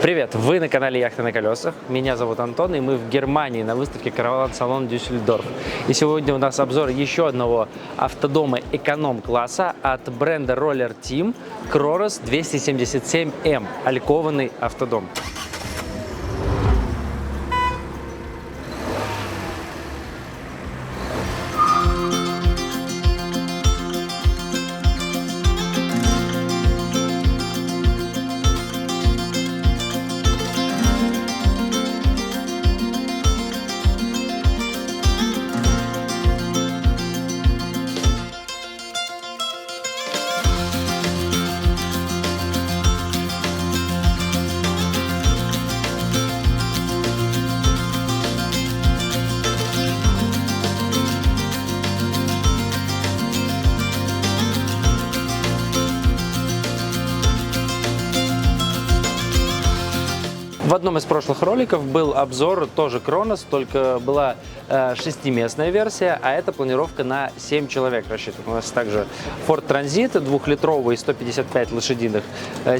Привет! Вы на канале Яхты на колесах. Меня зовут Антон, и мы в Германии на выставке Караван-салон Дюссельдорф. И сегодня у нас обзор еще одного автодома эконом-класса от бренда Roller Team Кророс 277M. Олькованный автодом. В одном из прошлых роликов был обзор тоже Кророс, только была 6-местная версия, а это планировка на 7 человек рассчитана. У нас также Ford Transit 2-литровый, 155 лошадиных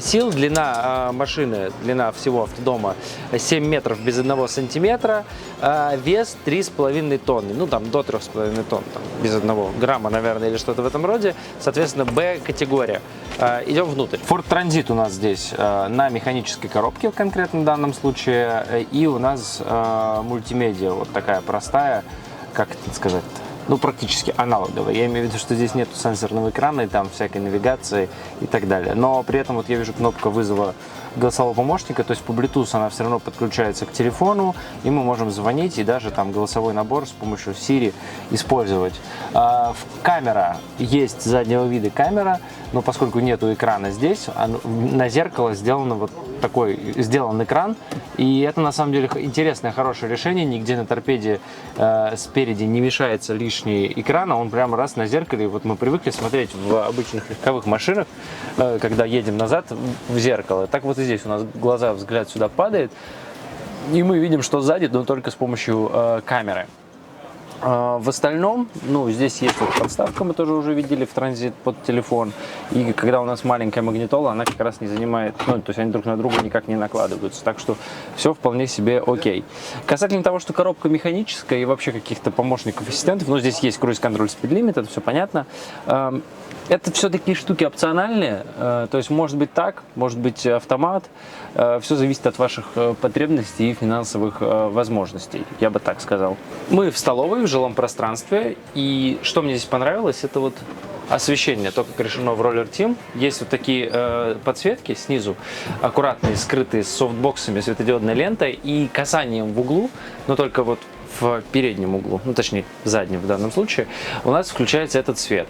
сил. Длина машины, длина всего автодома 7 метров без 1 сантиметра. Вес 3,5 тонны, ну там до 3,5 тонн, там, без 1 грамма, наверное, или что-то в этом роде. Соответственно, Б-категория. Идем внутрь. Ford Transit у нас здесь на механической коробке в конкретном данном случае. И у нас мультимедиа вот такая простая, как это сказать, ну практически аналоговая. Я имею в виду, что здесь нет сенсорного экрана и там всякой навигации и так далее. Но при этом вот я вижу кнопка вызова голосового помощника, то есть по Bluetooth она все равно подключается к телефону, и мы можем звонить и даже там голосовой набор с помощью Siri использовать. Камера есть заднего вида камера, но поскольку нету экрана здесь, на зеркало сделано вот такой экран, и это на самом деле интересное, хорошее решение. Нигде на торпеде спереди не мешается лишний экран, а он прямо раз на зеркале. Вот мы привыкли смотреть в обычных легковых машинах, когда едем назад в зеркало. Так вот и здесь у нас взгляд сюда падает, и мы видим, что сзади, но только с помощью камеры. В остальном, ну, здесь есть вот подставка, мы тоже уже видели в Транзит под телефон. И когда у нас маленькая магнитола, она как раз не занимает, ну, то есть они друг на друга никак не накладываются. Так что все вполне себе окей. Касательно того, что коробка механическая и вообще каких-то помощников, ассистентов, ну, здесь есть круиз-контроль, спидлимит, это все понятно. Это все такие штуки опциональные, то есть может быть так, может быть автомат, все зависит от ваших потребностей и финансовых возможностей, я бы так сказал. Мы в столовой, в жилом пространстве, и что мне здесь понравилось, это вот освещение, то, как решено в Roller Team. Есть вот такие подсветки снизу, аккуратные, скрытые с софтбоксами, светодиодной лентой и касанием в углу, но только вот в переднем углу, ну точнее в заднем в данном случае, у нас включается этот свет.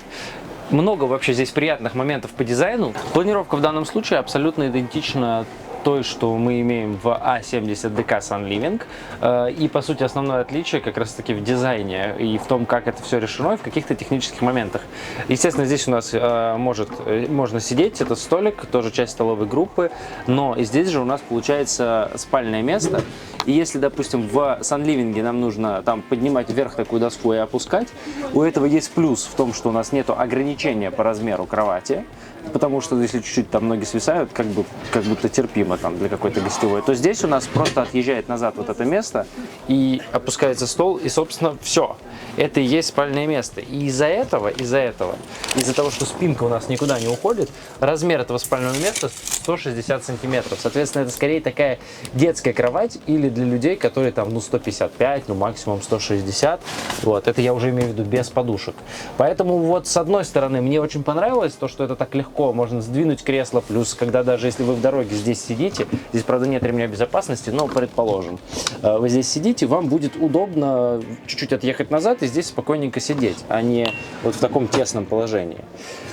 Много вообще здесь приятных моментов по дизайну. Планировка в данном случае абсолютно идентична той, что мы имеем в A70 DK Sunliving. И, по сути, основное отличие как раз-таки в дизайне и в том, как это все решено, и в каких-то технических моментах. Естественно, здесь у нас можно сидеть, это столик, тоже часть столовой группы, но и здесь же у нас получается спальное место. И если, допустим, в Sunliving нам нужно там поднимать вверх такую доску и опускать, у этого есть плюс в том, что у нас нет ограничения по размеру кровати, потому что если чуть-чуть там ноги свисают, как будто терпимо там для какой-то гостевой, то здесь у нас просто отъезжает назад вот это место и опускается стол, и, собственно, все. Это и есть спальное место. И из-за того, что спинка у нас никуда не уходит, размер этого спального места 160 сантиметров. Соответственно, это скорее такая детская кровать или для людей, которые там, ну, 155, ну, максимум 160. Вот, это я уже имею в виду без подушек. Поэтому вот с одной стороны мне очень понравилось то, что это так легко, можно сдвинуть кресло, плюс, когда даже если вы в дороге здесь сидите, здесь, правда, нет ремня безопасности, но предположим, вы здесь сидите, вам будет удобно чуть-чуть отъехать назад и здесь спокойненько сидеть, а не вот в таком тесном положении.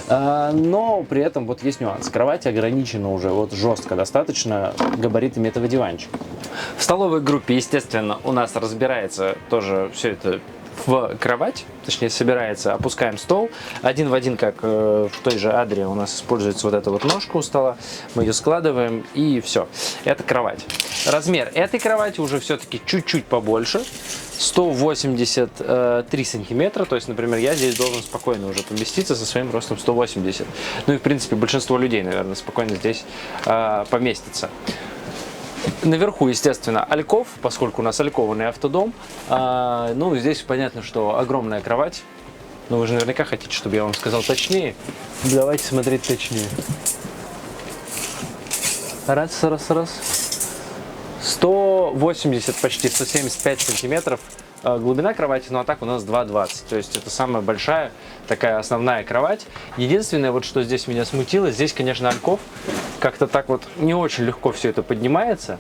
Но при этом вот есть нюанс. Кровать ограничена уже вот жестко достаточно габаритами этого диванчика. В столовой группе, естественно, у нас разбирается тоже все это в кровать, точнее собирается, опускаем стол, один в один, как в той же Адре у нас используется вот эта вот ножка у стола, мы ее складываем и все, это кровать. Размер этой кровати уже все-таки чуть-чуть побольше, 183 сантиметра, то есть, например, я здесь должен спокойно уже поместиться со своим ростом 180. Ну и, в принципе, большинство людей, наверное, спокойно здесь поместится. Наверху, естественно, альков, поскольку у нас алькованный автодом. Ну, здесь понятно, что огромная кровать. Но вы же наверняка хотите, чтобы я вам сказал точнее. Давайте смотреть точнее. Раз. 180, почти 175 сантиметров глубина кровати, ну а так у нас 2,20. То есть это самая большая, такая основная кровать. Единственное, вот что здесь меня смутило, здесь, конечно, альков. Как-то так вот не очень легко все это поднимается.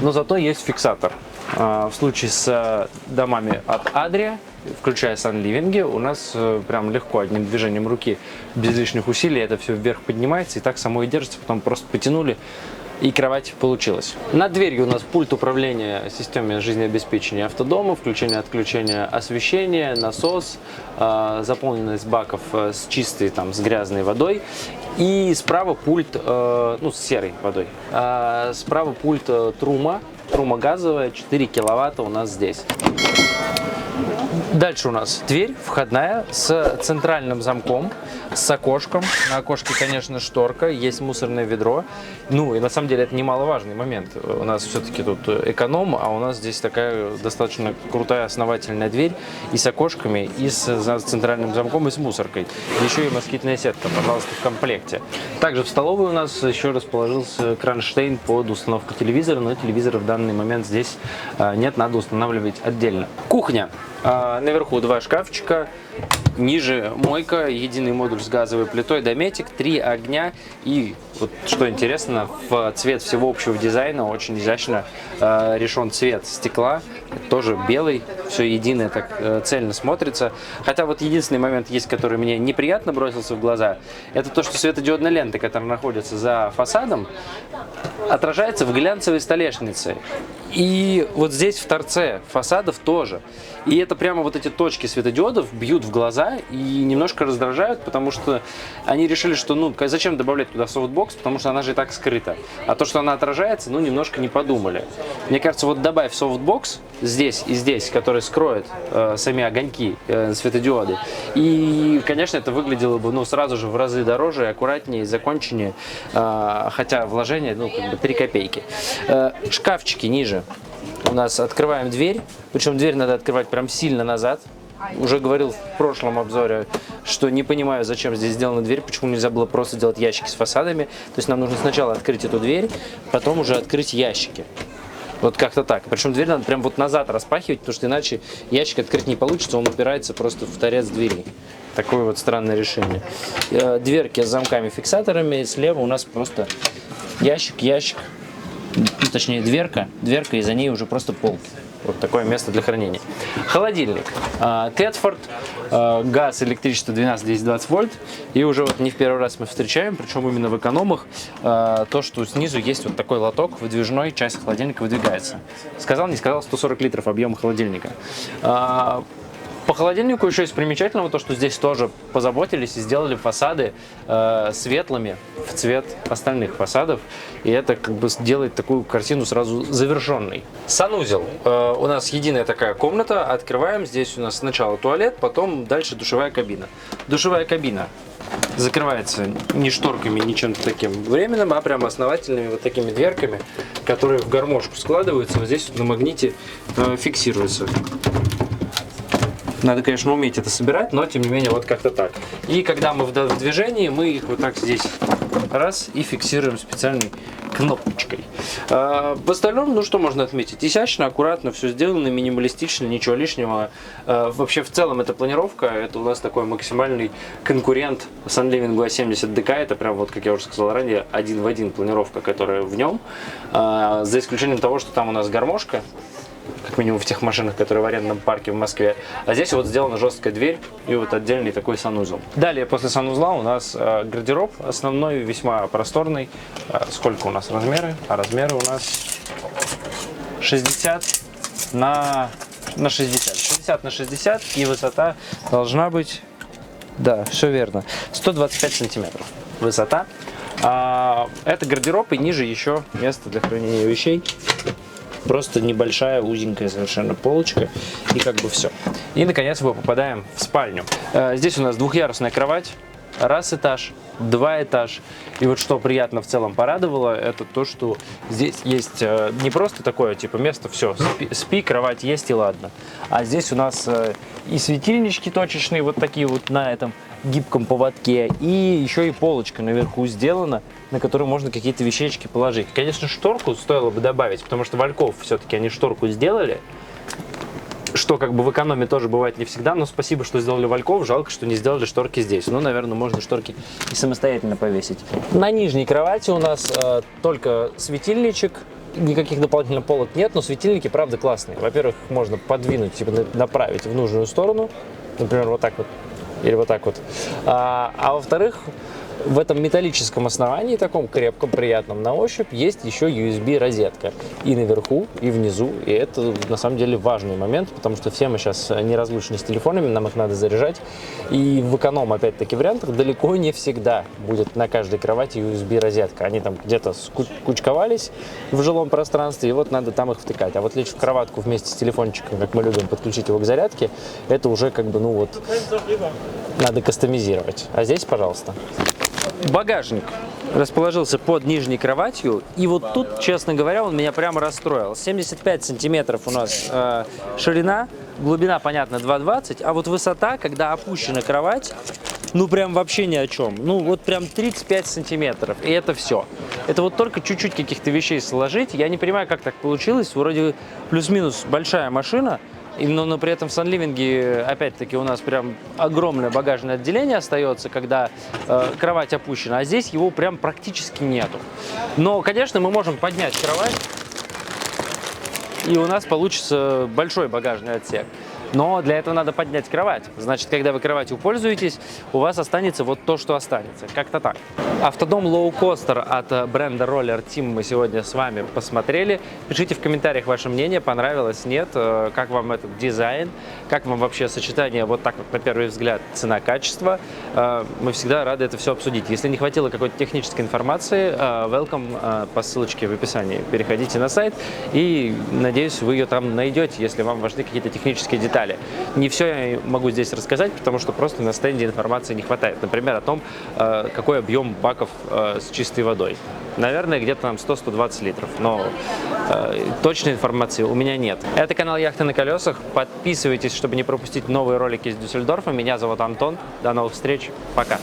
Но зато есть фиксатор. В случае с домами от Adria, включая Sunliving, у нас прям легко одним движением руки, без лишних усилий, это все вверх поднимается, и так само и держится, потом просто потянули, и кровать получилась. Над дверью у нас пульт управления системой жизнеобеспечения автодома, включение-отключение освещения, насос, заполненность баков с чистой, там, с грязной водой. И справа пульт, ну, с серой водой. Справа пульт трума газовая, 4 киловатта у нас здесь. Дальше у нас дверь входная с центральным замком, с окошком. На окошке, конечно, шторка, есть мусорное ведро. Ну и на самом деле это немаловажный момент. У нас все-таки тут эконом, а у нас здесь такая достаточно крутая основательная дверь и с окошками, и с центральным замком, и с мусоркой. Еще и москитная сетка, пожалуйста, в комплекте. Также в столовой у нас еще расположился кронштейн под установку телевизора, но телевизора в данный момент здесь нет, надо устанавливать отдельно. Кухня. Наверху 2 шкафчика, ниже мойка, единый модуль с газовой плитой, дометик, 3 огня и, вот что интересно, в цвет всего общего дизайна очень изящно решен цвет стекла, тоже белый, все единое, так цельно смотрится. Хотя вот единственный момент есть, который мне неприятно бросился в глаза, это то, что светодиодная лента, которая находится за фасадом, отражается в глянцевой столешнице. И вот здесь в торце фасадов тоже. И это прямо вот эти точки светодиодов бьют в глаза и немножко раздражают, потому что они решили, что ну зачем добавлять туда софтбокс, потому что она же и так скрыта. А то, что она отражается, ну немножко не подумали. Мне кажется, вот добавь софтбокс здесь и здесь, который скроет сами огоньки, светодиоды. И, конечно, это выглядело бы ну сразу же в разы дороже, аккуратнее, законченнее, хотя вложение ну как бы 3 копейки. Шкафчики ниже. У нас открываем дверь, причем дверь надо открывать прям сильно назад. Уже говорил в прошлом обзоре, что не понимаю, зачем здесь сделана дверь, почему нельзя было просто делать ящики с фасадами. То есть нам нужно сначала открыть эту дверь, потом уже открыть ящики. Вот как-то так. Причем дверь надо прям вот назад распахивать, потому что иначе ящик открыть не получится, он упирается просто в торец двери. Такое вот странное решение. Дверки с замками-фиксаторами, слева у нас просто ящик, точнее дверка, и за ней уже просто полки. Вот такое место для хранения. Холодильник. Тетфорд, газ, электричество 12-10-20 вольт. И уже вот не в первый раз мы встречаем, причем именно в экономах, то, что снизу есть вот такой лоток выдвижной, часть холодильника выдвигается. Сказал, не сказал, 140 литров объем холодильника. По холодильнику еще есть примечательного то, что здесь тоже позаботились и сделали фасады светлыми в цвет остальных фасадов. И это как бы делает такую картину сразу завершенной. Санузел. У нас единая такая комната. Открываем. Здесь у нас сначала туалет, потом дальше душевая кабина. Душевая кабина закрывается не шторками, не чем-то таким временным, а прямо основательными вот такими дверками, которые в гармошку складываются. Вот здесь вот на магните фиксируются. Надо, конечно, уметь это собирать, но тем не менее вот как-то так. И когда мы в движении, мы их вот так здесь раз и фиксируем специальной кнопочкой. В остальном, ну что можно отметить? Изящно, аккуратно, все сделано, минималистично, ничего лишнего. Вообще в целом эта планировка, это у нас такой максимальный конкурент Sunliving A70 DK. Это прям вот, как я уже сказал ранее, один в один планировка, которая в нем. За исключением того, что там у нас гармошка, как минимум в тех машинах, которые в арендном парке в Москве. А здесь вот сделана жесткая дверь и вот отдельный такой санузел. Далее после санузла у нас гардероб основной, весьма просторный. Сколько у нас размеры? А размеры у нас 60 на 60. 60 на 60 и высота должна быть, да, все верно, 125 сантиметров высота. Это гардероб и ниже еще место для хранения вещей. Просто небольшая, узенькая совершенно полочка, и как бы все. И, наконец, мы попадаем в спальню. Здесь у нас двухъярусная кровать, раз этаж, два этаж. И вот что приятно в целом порадовало, это то, что здесь есть не просто такое, типа, место, все, спи, кровать есть и ладно. А здесь у нас и светильнички точечные, вот такие вот на этом гибком поводке, и еще и полочка наверху сделана, на которую можно какие-то вещички положить. Конечно, шторку стоило бы добавить, потому что Вальков все-таки они шторку сделали, что как бы в экономе тоже бывает не всегда, но спасибо, что сделали Вальков, жалко, что не сделали шторки здесь. Ну, наверное, можно шторки и самостоятельно повесить. На нижней кровати у нас только светильничек, никаких дополнительных полок нет, но светильники, правда, классные. Во-первых, их можно подвинуть, типа направить в нужную сторону, например, вот так вот, или вот так вот. А во-вторых, в этом металлическом основании, таком крепком, приятном на ощупь, есть еще USB-розетка. И наверху, и внизу. И это, на самом деле, важный момент, потому что все мы сейчас не разлучены с телефонами, нам их надо заряжать. И в эконом, опять-таки, вариантах далеко не всегда будет на каждой кровати USB-розетка. Они там где-то скучковались в жилом пространстве, и вот надо там их втыкать. А вот лечь в кроватку вместе с телефончиком, как мы любим, подключить его к зарядке, это уже как бы, ну вот, надо кастомизировать. А здесь, пожалуйста. Багажник расположился под нижней кроватью, и вот тут, честно говоря, он меня прямо расстроил. 75 сантиметров у нас ширина, глубина, понятно, 2,20, а вот высота, когда опущена кровать, ну прям вообще ни о чем. Ну вот прям 35 сантиметров, и это все. Это вот только чуть-чуть каких-то вещей сложить. Я не понимаю, как так получилось. Вроде плюс-минус большая машина, но при этом в Sunliving, опять-таки, у нас прям огромное багажное отделение остается, когда кровать опущена, а здесь его прям практически нету. Но, конечно, мы можем поднять кровать, и у нас получится большой багажный отсек. Но для этого надо поднять кровать. Значит, когда вы кроватью пользуетесь, у вас останется вот то, что останется. Как-то так. Автодом Low Coaster от бренда Roller Team мы сегодня с вами посмотрели. Пишите в комментариях ваше мнение, понравилось, нет, как вам этот дизайн, как вам вообще сочетание вот так вот на первый взгляд цена-качество. Мы всегда рады это все обсудить. Если не хватило какой-то технической информации, welcome по ссылочке в описании. Переходите на сайт и, надеюсь, вы ее там найдете, если вам важны какие-то технические детали. Не все я могу здесь рассказать, потому что просто на стенде информации не хватает. Например, о том, какой объем баков с чистой водой. Наверное, где-то там 100-120 литров, но точной информации у меня нет. Это канал Яхты на колесах. Подписывайтесь, чтобы не пропустить новые ролики из Дюссельдорфа. Меня зовут Антон. До новых встреч. Пока.